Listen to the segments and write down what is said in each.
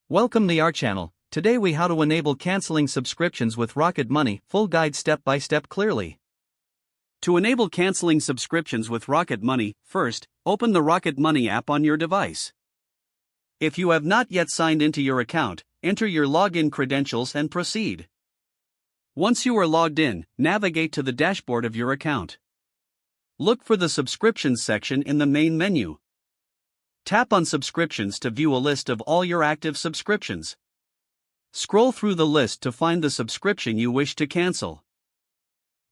Welcome to our channel. Today we how to enable canceling subscriptions with Rocket Money, full guide step by step clearly. To enable canceling subscriptions with Rocket Money, first, open the Rocket Money app on your device. If you have not yet signed into your account, enter your login credentials and proceed. Once you are logged in, navigate to the dashboard of your account. Look for the subscriptions section in the main menu. Tap on subscriptions to view a list of all your active subscriptions. Scroll through the list to find the subscription you wish to cancel.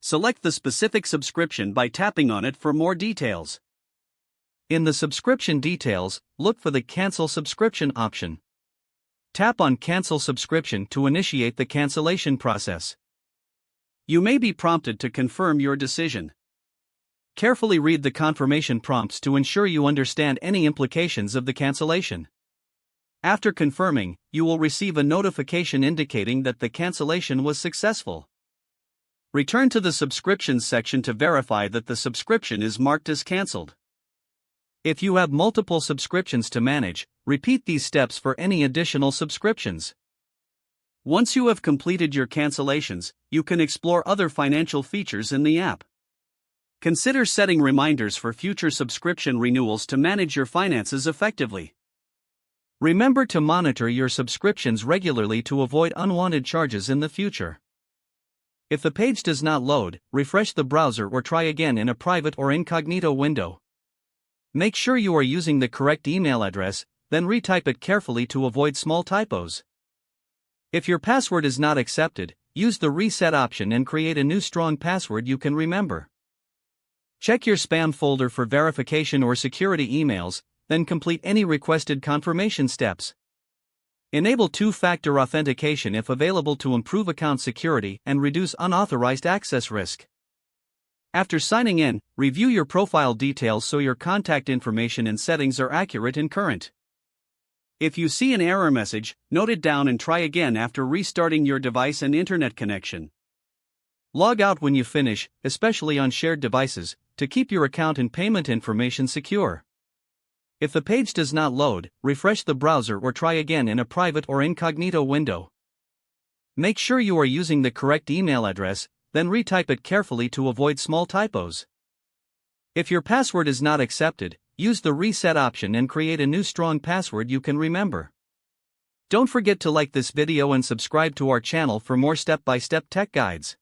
Select the specific subscription by tapping on it for more details. In the subscription details, look for the Cancel Subscription option. Tap on Cancel Subscription to initiate the cancellation process. You may be prompted to confirm your decision. Carefully read the confirmation prompts to ensure you understand any implications of the cancellation. After confirming, you will receive a notification indicating that the cancellation was successful. Return to the subscriptions section to verify that the subscription is marked as cancelled. If you have multiple subscriptions to manage, repeat these steps for any additional subscriptions. Once you have completed your cancellations, you can explore other financial features in the app. Consider setting reminders for future subscription renewals to manage your finances effectively. Remember to monitor your subscriptions regularly to avoid unwanted charges in the future. If the page does not load, refresh the browser or try again in a private or incognito window. Make sure you are using the correct email address, then retype it carefully to avoid small typos. If your password is not accepted, use the reset option and create a new strong password you can remember. Check your spam folder for verification or security emails, then complete any requested confirmation steps. Enable two-factor authentication if available to improve account security and reduce unauthorized access risk. After signing in, review your profile details so your contact information and settings are accurate and current. If you see an error message, note it down and try again after restarting your device and internet connection. Log out when you finish, especially on shared devices, to keep your account and payment information secure. If the page does not load, refresh the browser or try again in a private or incognito window. Make sure you are using the correct email address, then retype it carefully to avoid small typos. If your password is not accepted, use the reset option and create a new strong password you can remember. Don't forget to like this video and subscribe to our channel for more step-by-step tech guides.